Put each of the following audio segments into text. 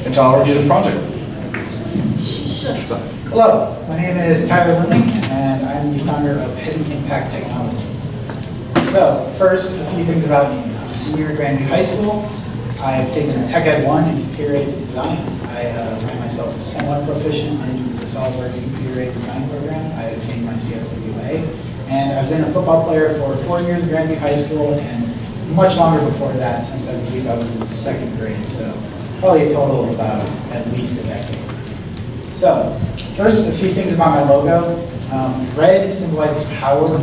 and Tyler will review this project. Hello, my name is Tyler Lindley, and I'm the founder of Heavy Impact Technologies. So, first, a few things about me. I'm a senior at Grandview High School. I've taken a Tech Ed 1 in computer-aided design. I find myself somewhat proficient in the SolidWorks computer-aided design program. I obtained my CSWA, and I've been a football player for 4 years at Grandview High School, and much longer before that, since I believe I was in 2nd grade, so probably a total of about at least a decade. So, first, a few things about my logo. Red symbolizes power.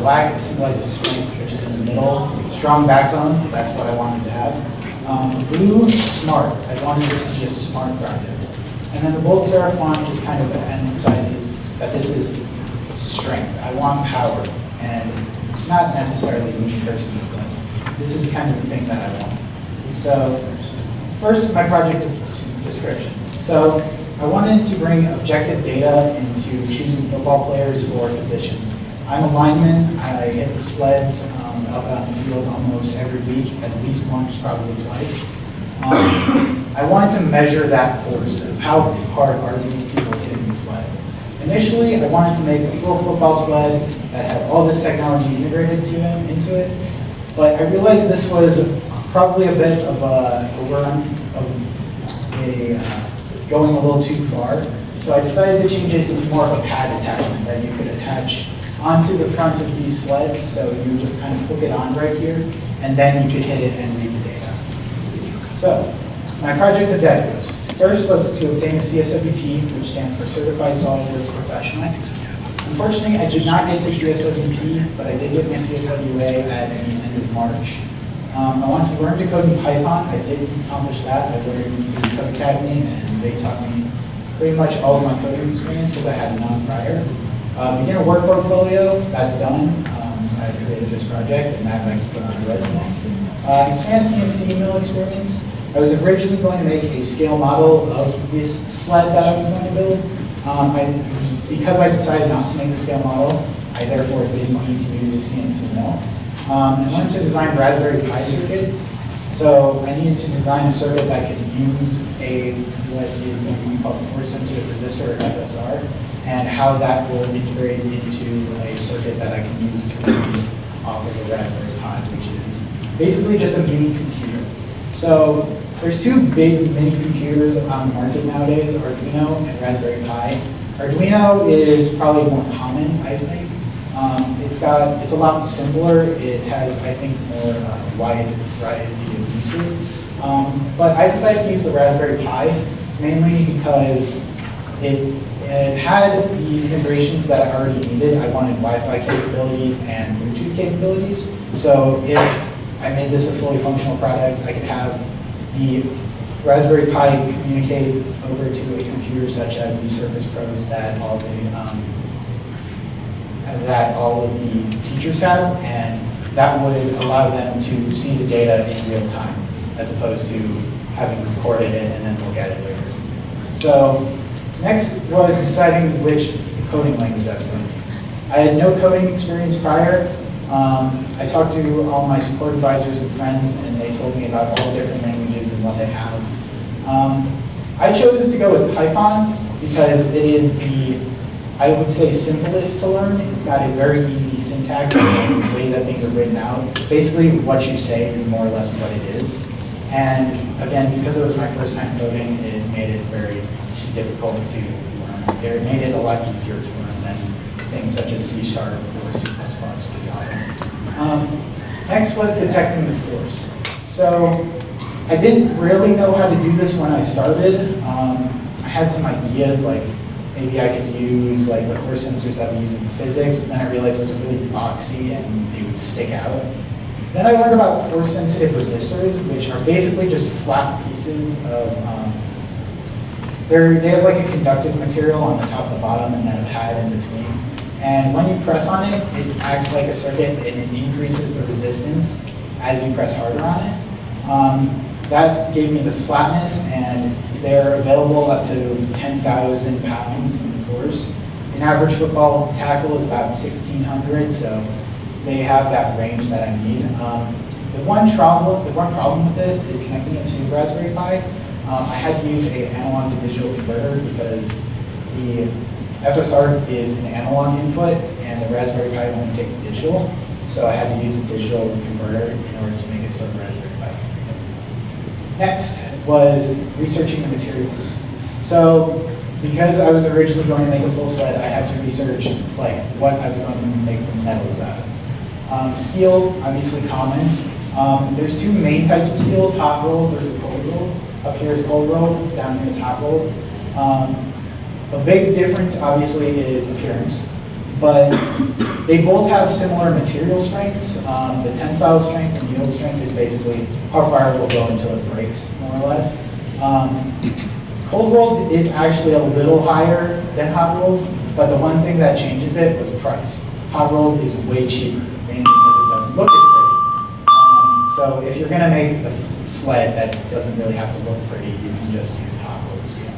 Black symbolizes strength, which is in the middle. Strong backbone, that's what I wanted to have. Blue, smart. I wanted this to be a smart project. And then the bold serif font just kind of emphasizes that this is strength. I want power, and not necessarily me purchases, but this is kind of the thing that I want. So, first, my project description. So, I wanted to bring objective data into choosing football players for positions. I'm a lineman. I hit the sleds up out in the field almost every week, at least once, probably twice. I wanted to measure that force of how hard are these people hitting the sled. Initially, I wanted to make a full football sled that had all this technology integrated into it, but I realized this was probably a bit of a overrun, going a little too far. So I decided to change it into more of a pad attachment that you could attach onto the front of these sleds. So you just kind of hook it on right here, and then you could hit it and read the data. So my project objectives. First was to obtain a CSWP, which stands for Certified SolidWorks Professional. Unfortunately, I did not get to CSWP, but I did get my CSWA at the end of March. I wanted to learn to code in Python. I did accomplish that. I learned through Code Academy, and they taught me pretty much all of my coding experience because I had none prior. Begin a work portfolio, that's done. I created this project, and that I can put on a resume. Expand CNC mill experience. I was originally going to make a scale model of this sled that I was going to build. Because I decided not to make a scale model, I therefore didn't need to use a CNC mill. I wanted to design Raspberry Pi circuits, so I needed to design a circuit that could use what is going to be called a force-sensitive resistor, or FSR, and how that will integrate into a circuit that I can use to read off of a Raspberry Pi, which is basically just a mini computer. So there's two big mini computers on the market nowadays, Arduino and Raspberry Pi. Arduino is probably more common, I think. It's a lot simpler. It has, I think, more wide variety of uses. But I decided to use the Raspberry Pi mainly because it had the integrations that I already needed. I wanted Wi-Fi capabilities and Bluetooth capabilities. So if I made this a fully functional product, I could have the Raspberry Pi communicate over to a computer such as the Surface Pros that all of the teachers have, and that would allow them to see the data in real time, as opposed to having recorded it and then look at it later. So next was deciding which coding language I was going to use. I had no coding experience prior. I talked to all my support advisors and friends, and they told me about all the different languages and what they have. I chose to go with Python because it is I would say simplest to learn. It's got a very easy syntax and the way that things are written out. Basically, what you say is more or less what it is. And again, because it was my first time coding, it made it very difficult to learn. It made it a lot easier to learn than things such as C# or C++ or Java. Next was detecting the force. So I didn't really know how to do this when I started. I had some ideas, like maybe I could use like the force sensors that we use in physics, but then I realized those are really boxy and they would stick out. Then I learned about force-sensitive resistors, which are basically just flat pieces of, they have like a conductive material on the top and the bottom and then a pad in between. And when you press on it, it acts like a circuit and it increases the resistance as you press harder on it. That gave me the flatness, and they're available up to 10,000 pounds in force. An average football tackle is about 1,600, so they have that range that I need. The one problem with this is connecting it to Raspberry Pi. I had to use an analog to digital converter because the FSR is an analog input and the Raspberry Pi only takes digital. So I had to use a digital converter in order to make it so the Raspberry Pi. Next was researching the materials. So because I was originally going to make a full sled, I had to research like what I was going to make the metals out of. Steel, obviously common. There's two main types of steels, hot roll versus cold roll. Up here is cold roll, down here is hot roll. A big difference obviously is appearance, but they both have similar material strengths. The tensile strength and yield strength is basically how far it will go until it breaks, more or less. Cold rolled is actually a little higher than hot rolled, but the one thing that changes it was price. Hot rolled is way cheaper, mainly because it doesn't look as pretty. So if you're going to make a sled that doesn't really have to look pretty, you can just use hot rolled steel.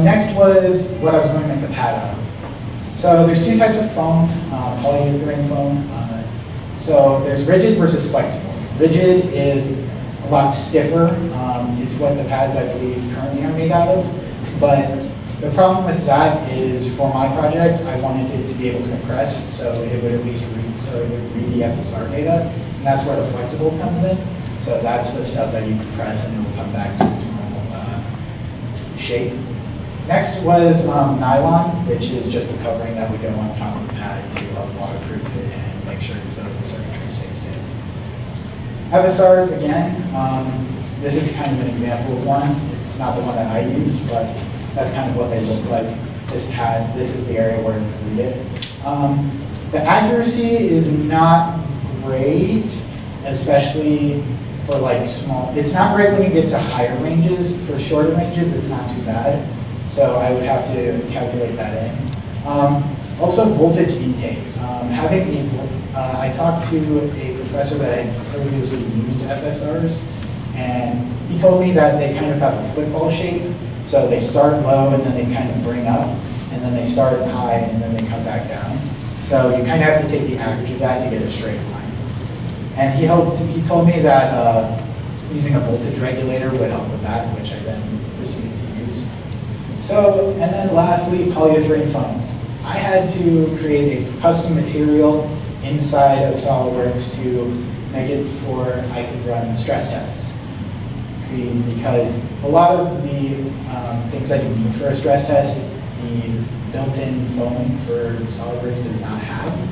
Next was what I was going to make the pad out of. So there's two types of foam, polyurethane foam. So there's rigid versus flexible. Rigid is a lot stiffer. It's what the pads, I believe, currently are made out of. But the problem with that is, for my project, I wanted it to be able to compress, so it would at least read, the FSR data. And that's where the flexible comes in. So that's the stuff that you compress and it will come back to its normal shape. Next was nylon, which is just the covering that we go on top of the pad to waterproof it and make sure so the circuitry stays safe. FSRs, again, this is kind of an example of one. It's not the one that I used, but that's kind of what they look like. This pad, this is the area where you read it. The accuracy is not great, especially for like small. It's not great when you get to higher ranges. For shorter ranges, it's not too bad. So I would have to calculate that in. Also, voltage intake. I talked to a professor that had previously used FSRs, and he told me that they kind of have a football shape. So they start low and then they kind of bring up, and then they start high and then they come back down. So you kind of have to take the average of that to get a straight line. And he told me that using a voltage regulator would help with that, which I then proceeded to use. So, and then lastly, polyurethane foams. I had to create a custom material inside of SolidWorks to make it for I could run stress tests. Because a lot of the things that you need for a stress test, the built-in foam for SolidWorks does not have.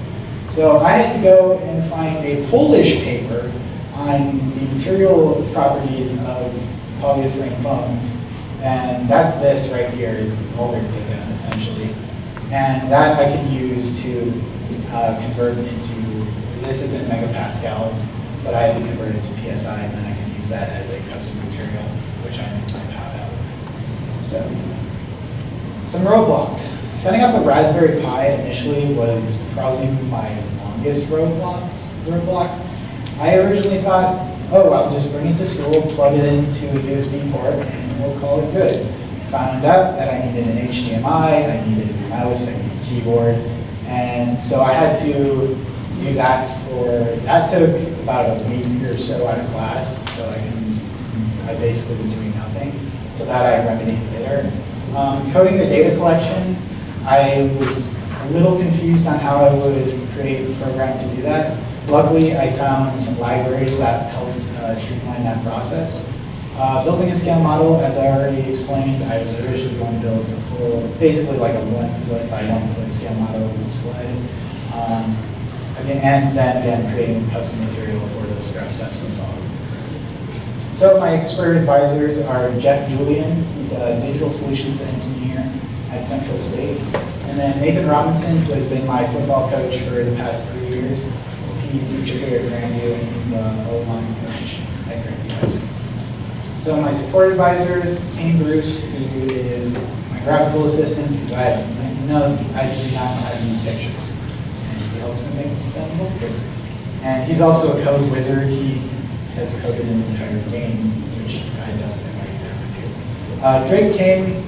So I had to go and find a Polish paper on the material properties of polyurethane foams. And that's this right here, is all their data, essentially. And that I could use to convert into, this isn't megapascals, but I had to convert it to PSI, and then I can use that as a custom material, which I made my pad out of. So, some roadblocks. Setting up a Raspberry Pi initially was probably my longest roadblock. I originally thought, oh, I'll just bring it to school, plug it into a USB port, and we'll call it good. Found out that I needed an HDMI, I needed a mouse, I needed a keyboard, and so I had to do that that took about a week or so out of class, so I basically was doing nothing. So that I remedied later. Coding the data collection, I was a little confused on how I would create a program to do that. Luckily, I found some libraries that helped streamline that process. Building a scale model, as I already explained, I was originally going to build a full, basically like a 1 foot by 1 foot scale model of the sled. And then again, creating custom material for the stress test and SolidWorks. So my expert advisors are Jeff Julian, he's a digital solutions engineer at Central State. And then Nathan Robinson, who has been my football coach for the past 3 years. He's a PE teacher here at Grandview, and he's the O-line coach at Grandview High School. So my support advisors, Kane Bruce, who is my graphical assistant, because I do not know how to use pictures. And he helps them make them look good. And he's also a code wizard. He has coded an entire game, which I don't think I can ever do. Drake King,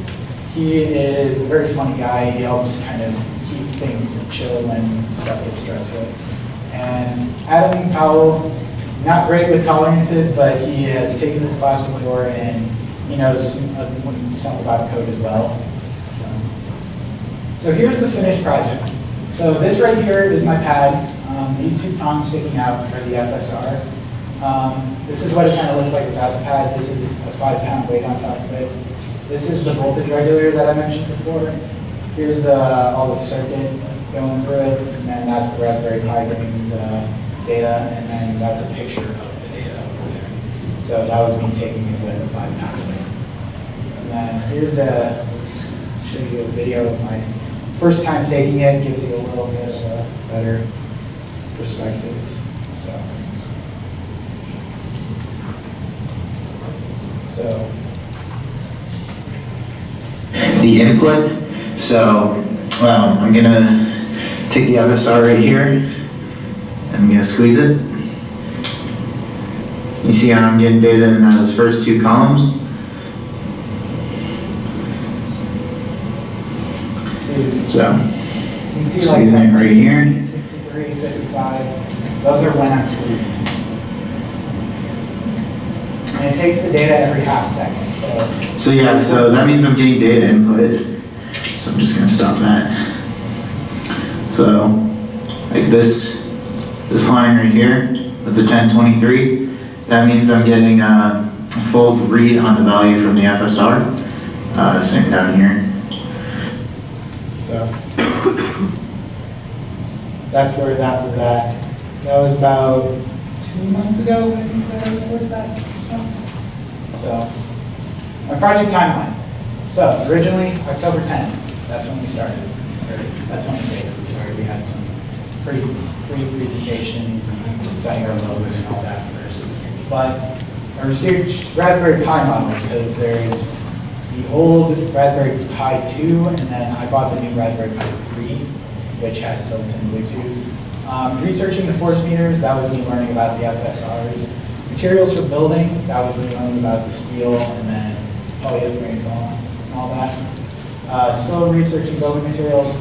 he is a very funny guy. He helps kind of keep things chill when stuff gets stressful. And Adam Powell, not great with tolerances, but he has taken this class before and he knows some about code as well. So here's the finished project. So this right here is my pad. These two prongs sticking out are the FSR. This is what it kind of looks like without the pad. This is a 5-pound weight on top of it. This is the voltage regulator that I mentioned before. Here's all the circuit going through it, and then that's the Raspberry Pi bringing the data, and then that's a picture of the data over there. So that was me taking it with a 5-pound weight. And then here's show you a video of my first time taking it. Gives you a little bit of a better perspective. So the input. So I'm gonna take the FSR right here, and I'm gonna squeeze it. You see how I'm getting data in those first two columns? So, you can see squeezing it right here. 63, 55, those are when I'm squeezing it. And it takes the data every half second, So yeah, so that means I'm getting data inputted. So I'm just gonna stop that. So, like this line right here with the 1023, that means I'm getting a full read on the value from the FSR. Same down here. So that's where that was at. That was about 2 months ago, I think that I recorded that. So my project timeline. So originally October 10th, that's when we started. That's when we basically started. We had some pre-presentations and setting our logos and all that first. But I researched Raspberry Pi models because there's the old Raspberry Pi 2, and then I bought the new Raspberry Pi 3, which had built-in Bluetooth. Researching the force meters, that was me learning about the FSRs. Materials for building, that was me learning about the steel and then polyethylene foam and all that. Still researching building materials.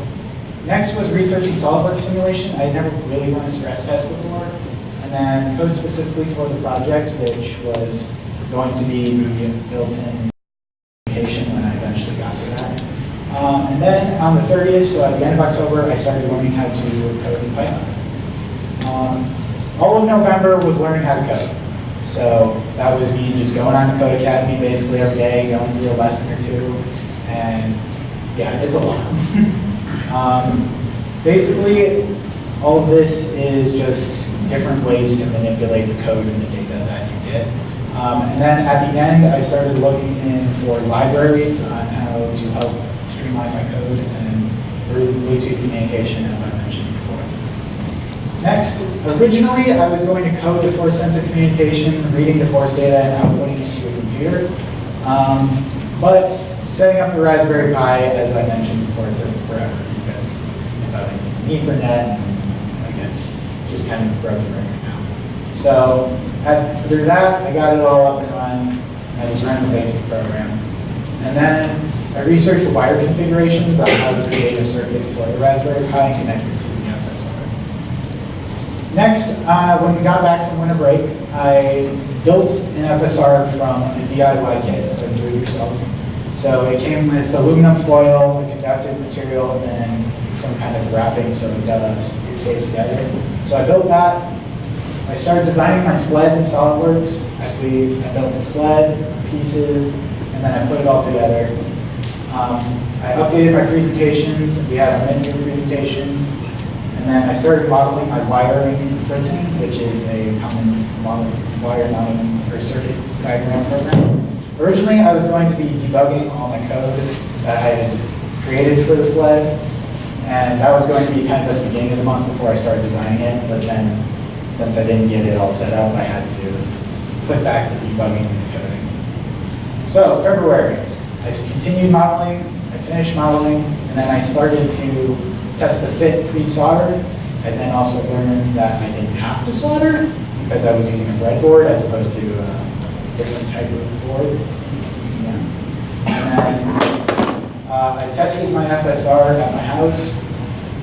Next was researching SolidWorks simulation. I had never really run a stress test before. And then code specifically for the project, which was going to be the built-in when I eventually got to that. And then on the 30th, so at the end of October, I started learning how to code in Python. All of November was learning how to code. So that was me just going on to Code Academy basically every day, going through a lesson or two, and yeah, it's a lot. Basically, all of this is just different ways to manipulate the code and the data that you get. And then at the end, I started looking in for libraries on how to help streamline my code and Bluetooth communication, as I mentioned before. Next, originally, I was going to code the force sensor communication, reading the force data and outputting it to a computer. But setting up the Raspberry Pi, as I mentioned before, took forever because I thought I needed Ethernet, and again, just kind of broke the record now. So through that, I got it all up and running. I just ran the basic program. And then I researched the wire configurations on how to create a circuit for the Raspberry Pi and connect it to the FSR. Next, when we got back from winter break, I built an FSR from a DIY kit, so do it yourself. So it came with aluminum foil, a conductive material, and then some kind of wrapping so it stays together. So I built that. I started designing my sled in SolidWorks. I built the sled, pieces, and then I put it all together. I updated my presentations. We had our menu presentations. And then I started modeling my wiring in Fritzen, which is a common wire modeling or circuit diagram program. Originally, I was going to be debugging all my code that I had created for the sled. And that was going to be kind of at the beginning of the month before I started designing it. But then, since I didn't get it all set up, I had to put back the debugging and the coding. So February, I continued modeling, I finished modeling, and then I started to test the fit pre-soldered, and then also learned that I didn't have to solder because I was using a breadboard as opposed to a different type of board, ECM. And then I tested my FSR at my house,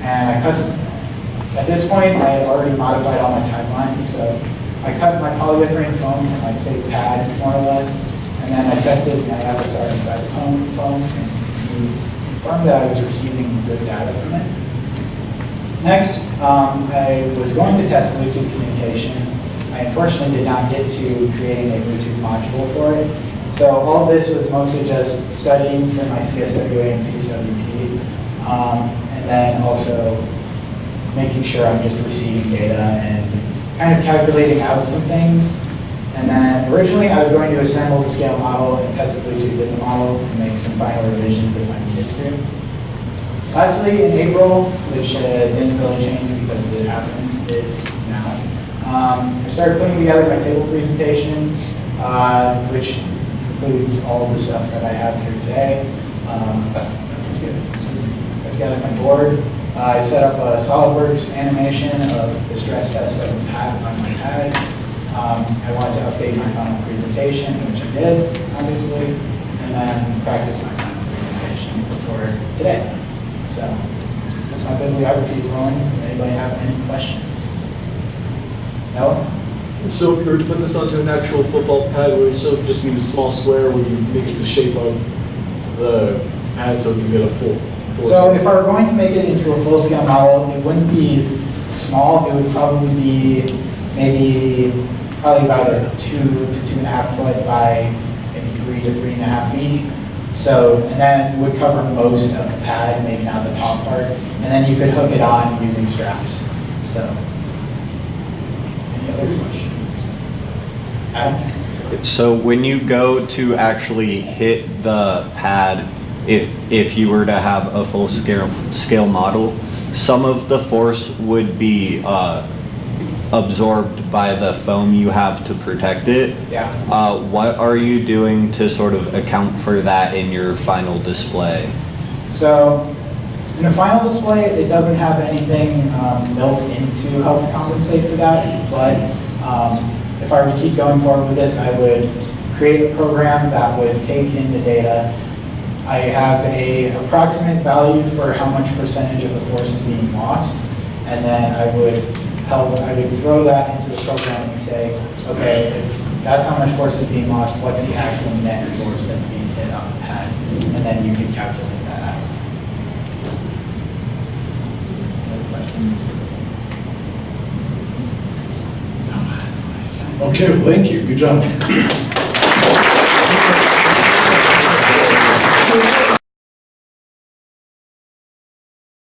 and I custom. At this point, I had already modified all my timelines, so I cut my polyethylene foam from my fake pad, more or less, and And then I tested my FSR inside the phone and confirmed that I was receiving good data from it. Next, I was going to test Bluetooth communication. I unfortunately did not get to creating a Bluetooth module for it. So all of this was mostly just studying for my CSWA and CSWP, and then also making sure I'm just receiving data and kind of calculating out some things. And then originally I was going to assemble the scale model and test the Bluetooth in the model and make some final revisions if I needed to. Lastly, in April, which didn't really change because it happened, it's now. I started putting together my table presentation, which includes all of the stuff that I have here today. Put together my board. I set up a SolidWorks animation of the stress test of the pad on my pad. I wanted to update my final presentation, which I did, obviously, and then practice my final presentation for today. So that's my bibliography is rolling. Anybody have any questions? No? So if you were to put this onto an actual football pad, would it still just be the small square where you make it the shape of the pad so you can get a full So if I were going to make it into a full-scale model, it wouldn't be small. It would probably be probably about a 2 to 2.5 foot by maybe 3 to 3.5 feet. So, and then it would cover most of the pad, maybe not the top part. And then you could hook it on using straps. So, any other questions? Adam? So when you go to actually hit the pad, if you were to have a full scale model, some of the force would be absorbed by the foam you have to protect it. Yeah. What are you doing to sort of account for that in your final display? So in the final display, it doesn't have anything built in to help compensate for that, but if I were to keep going forward with this, I would create a program that would take in the data. I have an approximate value for how much percentage of the force is being lost, and then I would throw that into the program and say, okay, if that's how much force is being lost, what's the actual net force that's being hit on the pad? And then you can calculate that out. Any questions? Okay, well, thank you. Good job.